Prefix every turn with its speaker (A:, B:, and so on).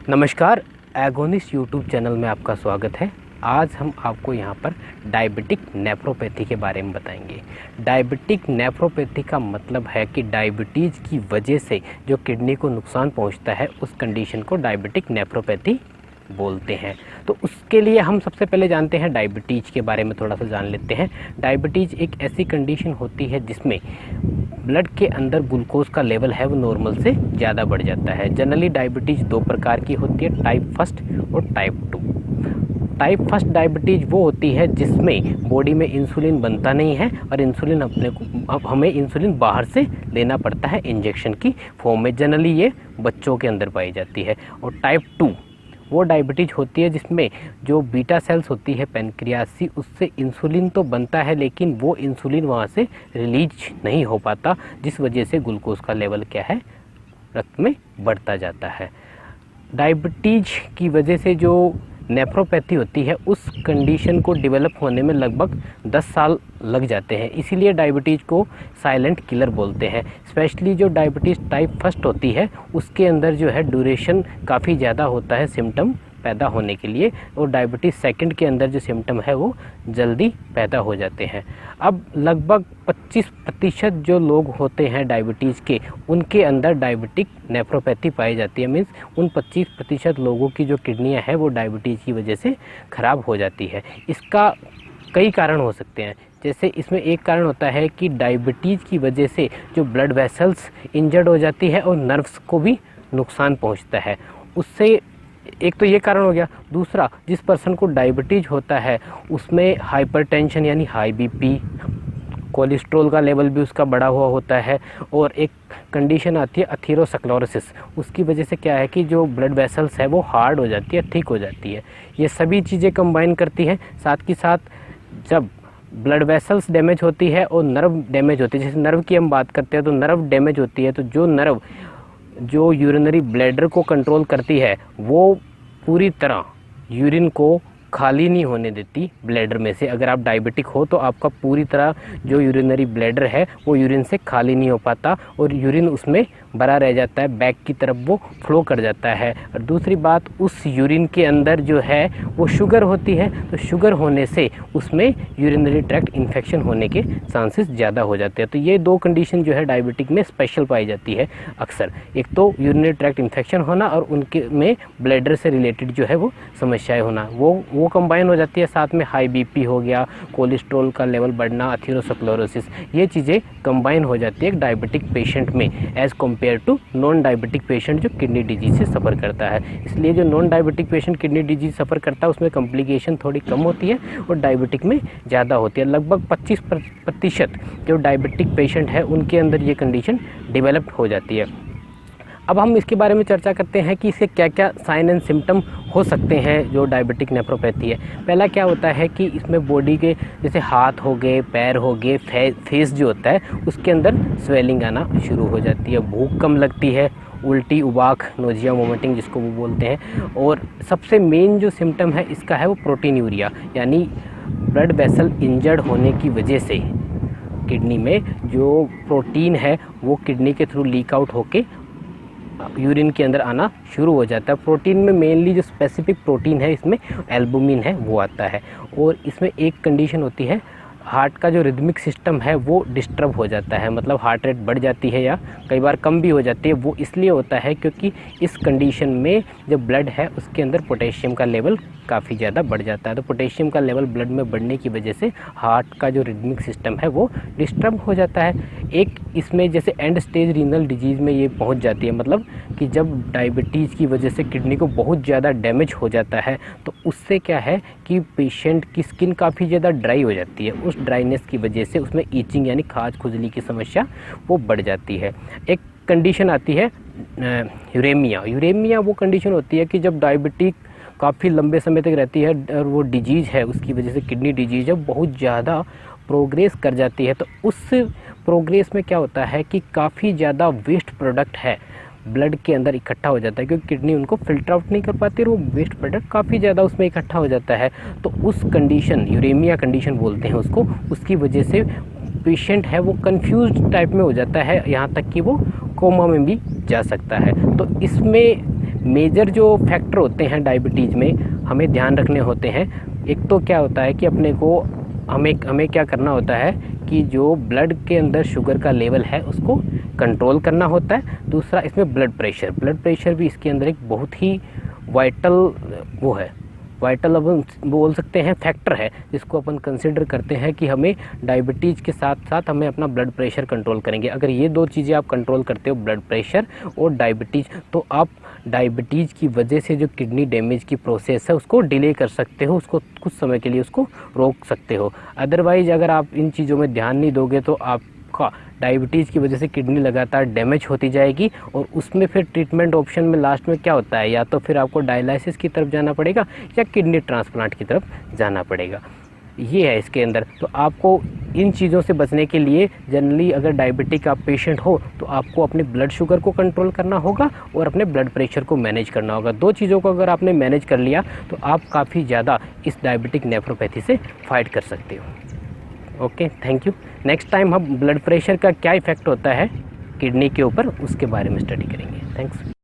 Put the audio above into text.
A: नमस्कार, agonist YouTube channel में आपका स्वागत है। आज हम आपको यहाँ पर डायबिटिक नेफ्रोपैथी के बारे में बताएंगे। डायबिटिक नेफ्रोपैथी का मतलब है कि डायबिटीज़ की वजह से जो किडनी को नुकसान पहुँचता है उस कंडीशन को डायबिटिक नेफ्रोपैथी बोलते हैं। तो उसके लिए हम सबसे पहले जानते हैं डायबिटीज़ के बारे में थोड़ा सा जान लेते हैं। डायबिटीज़ एक ऐसी कंडीशन होती है जिसमें ब्लड के अंदर ग्लूकोज का लेवल है वो नॉर्मल से ज़्यादा बढ़ जाता है। जनरली डायबिटीज़ दो प्रकार की होती है, टाइप फर्स्ट और type two. Type first diabetes वो होती है जिसमें बॉडी में इंसुलिन बनता नहीं है और इंसुलिन हमें इंसुलिन बाहर से लेना पड़ता है इंजेक्शन की फॉर्म में। जनरली ये बच्चों के अंदर पाई जाती है। और टाइप टू वो डायबिटीज़ होती है जिसमें जो बीटा सेल्स होती है पेनक्रियासी, उससे इंसुलिन तो बनता है लेकिन वो इंसुलिन वहाँ से रिलीज नहीं हो पाता, जिस वजह से ग्लूकोज का लेवल क्या है, रक्त में बढ़ता जाता है। डायबिटीज़ की वजह से जो नेफ्रोपैथी होती है उस कंडीशन को डेवलप होने में लगभग 10 साल लग जाते हैं। इसीलिए डायबिटीज़ को साइलेंट किलर बोलते हैं। स्पेशली जो डायबिटीज़ टाइप फर्स्ट होती है उसके अंदर जो है ड्यूरेशन काफ़ी ज़्यादा होता है सिम्टम पैदा होने के लिए, और डायबिटीज़ सेकंड के अंदर जो सिम्टम है वो जल्दी पैदा हो जाते हैं। अब लगभग 25% जो लोग होते हैं डायबिटीज़ के, उनके अंदर डायबिटिक नेफ्रोपैथी पाई जाती है। मीन्स उन 25% लोगों की जो किडनियाँ हैं वो डायबिटीज़ की वजह से ख़राब हो जाती है। इसका कई कारण हो सकते हैं। जैसे इसमें एक कारण होता है कि डायबिटीज़ की वजह से जो ब्लड वेसल्स इंजर्ड हो जाती है और नर्व्स को भी नुकसान पहुंचता है। उससे एक तो ये कारण हो गया। दूसरा, जिस पर्सन को डायबिटीज़ होता है उसमें हाइपरटेंशन यानी हाई बीपी, कोलेस्ट्रॉल का लेवल भी उसका बढ़ा हुआ होता है, और एक कंडीशन आती है एथेरोस्क्लेरोसिस। उसकी वजह से क्या है कि जो ब्लड वेसल्स है वो हार्ड हो जाती है, थिक हो जाती है। ये सभी चीज़ें कंबाइन करती हैं। साथ ही साथ जब ब्लड वेसल्स डैमेज होती है और नर्व डैमेज होती है, जैसे नर्व की हम बात करते हैं तो नर्व डैमेज होती है तो जो नर्व जो यूरिनरी ब्लैडर को कंट्रोल करती है वो पूरी तरह यूरिन को खाली नहीं होने देती ब्लैडर में से। अगर आप डायबिटिक हो तो आपका पूरी तरह जो यूरिनरी ब्लैडर है वो यूरिन से खाली नहीं हो पाता और यूरिन उसमें भरा रह जाता है, बैक की तरफ वो फ्लो कर जाता है। और दूसरी बात, उस यूरिन के अंदर जो है वो शुगर होती है, तो शुगर होने से उसमें यूरिनरी ट्रैक्ट इन्फेक्शन होने के चांसेस ज़्यादा हो जाते हैं। तो ये दो कंडीशन जो है डायबिटिक में स्पेशल पाई जाती है अक्सर। एक तो यूरिनरी ट्रैक्ट इन्फेक्शन होना और उनके में ब्लैडर से रिलेटेड जो है वो समस्याएं होना, वो कंबाइन हो जाती है। साथ में हाई बीपी हो गया, कोलेस्ट्रॉल का लेवल बढ़ना, एथेरोस्क्लेरोसिस, ये चीज़ें कंबाइन हो जाती है एक डायबिटिक पेशेंट में as compare to non diabetic patient जो किडनी डिजीज़ से सफ़र करता है। इसलिए जो non diabetic patient kidney disease suffer करता है उसमें कॉम्प्लिकेशन थोड़ी कम होती है और डायबिटिक में ज़्यादा होती है। लगभग 25% जो डायबिटिक पेशेंट है उनके अंदर ये कंडीशन डेवलप्ड हो जाती है। अब हम इसके बारे में चर्चा करते हैं कि इसके क्या क्या साइन एंड सिम्टम हो सकते हैं जो डायबिटिक नेफ्रोपैथी है। पहला क्या होता है कि इसमें बॉडी के जैसे हाथ हो गए, पैर हो गए, फेस जो होता है उसके अंदर स्वेलिंग आना शुरू हो जाती है, भूख कम लगती है, उल्टी, उबाक, नोजिया, वोमिटिंग जिसको वो बोलते हैं। और सबसे मेन जो सिम्टम है इसका है वो प्रोटीनूरिया, यानी ब्लड वेसल इंजर्ड होने की वजह से किडनी में जो प्रोटीन है वो किडनी के थ्रू लीक आउट होके यूरिन के अंदर आना शुरू हो जाता है। प्रोटीन में मेनली जो स्पेसिफिक प्रोटीन है इसमें एल्बुमिन है वो आता है। और इसमें एक कंडीशन होती है, हार्ट का जो रिदमिक सिस्टम है वो डिस्टर्ब हो जाता है, मतलब हार्ट रेट बढ़ जाती है या कई बार कम भी हो जाती है। वो इसलिए होता है क्योंकि इस कंडीशन में जो ब्लड है उसके अंदर पोटेशियम का लेवल काफ़ी ज़्यादा बढ़ जाता है। तो पोटेशियम का लेवल ब्लड में बढ़ने की वजह से हार्ट का जो रिदमिक सिस्टम है वो डिस्टर्ब हो जाता है। एक इसमें जैसे एंड स्टेज रीनल डिजीज़ में ये पहुंच जाती है, मतलब कि जब डायबिटीज़ की वजह से किडनी को बहुत ज़्यादा डैमेज हो जाता है तो उससे क्या है कि पेशेंट की स्किन काफ़ी ज़्यादा ड्राई हो जाती है। उस ड्राइनेस की वजह से उसमें ईचिंग यानी खाज खुजली की समस्या वो बढ़ जाती है। एक कंडीशन आती है यूरेमिया। यूरेमिया वो कंडीशन होती है कि जब डायबिटिक काफ़ी लंबे समय तक रहती है और वो डिजीज़ है उसकी वजह से किडनी डिजीज़ है बहुत ज़्यादा प्रोग्रेस कर जाती है, तो उस प्रोग्रेस में क्या होता है कि काफ़ी ज़्यादा वेस्ट प्रोडक्ट है ब्लड के अंदर इकट्ठा हो जाता है, क्योंकि किडनी उनको फिल्टर आउट नहीं कर पाती और वो वेस्ट प्रोडक्ट काफ़ी ज़्यादा उसमें इकट्ठा हो जाता है। तो उस कंडीशन, यूरेमिया कंडीशन बोलते हैं उसको, उसकी वजह से पेशेंट है वो कंफ्यूज्ड टाइप में हो जाता है, यहाँ तक कि वो कोमा में भी जा सकता है। तो इसमें मेजर जो फैक्टर होते हैं डायबिटीज़ में हमें ध्यान रखने होते हैं। एक तो क्या होता है कि अपने को हमें क्या करना होता है कि जो ब्लड के अंदर शुगर का लेवल है उसको कंट्रोल करना होता है। दूसरा इसमें ब्लड प्रेशर भी इसके अंदर एक बहुत ही वाइटल अब बोल सकते हैं फैक्टर है, जिसको अपन कंसिडर करते हैं कि हमें डायबिटीज़ के साथ साथ हमें अपना ब्लड प्रेशर कंट्रोल करेंगे। अगर ये दो चीज़ें आप कंट्रोल करते हो, ब्लड प्रेशर और डायबिटीज़, तो आप डायबिटीज़ की वजह से जो किडनी डैमेज की प्रोसेस है उसको डिले कर सकते हो, उसको कुछ समय के लिए उसको रोक सकते हो। अदरवाइज़ अगर आप इन चीज़ों में ध्यान नहीं दोगे तो आपका डायबिटीज़ की वजह से किडनी लगातार डैमेज होती जाएगी और उसमें फिर ट्रीटमेंट ऑप्शन में लास्ट में क्या होता है, या तो फिर आपको डायलिसिस की तरफ जाना पड़ेगा या किडनी ट्रांसप्लांट की तरफ जाना पड़ेगा। ये है इसके अंदर। तो आपको इन चीज़ों से बचने के लिए जनरली अगर डायबिटिक आप पेशेंट हो तो आपको अपने ब्लड शुगर को कंट्रोल करना होगा और अपने ब्लड प्रेशर को मैनेज करना होगा। दो चीज़ों को अगर आपने मैनेज कर लिया तो आप काफ़ी ज़्यादा इस डायबिटिक नेफ्रोपैथी से फाइट कर सकते हो। Okay, thank you. Next time हम ब्लड प्रेशर का क्या इफ़ेक्ट होता है किडनी के ऊपर उसके बारे में स्टडी करेंगे। थैंक्स।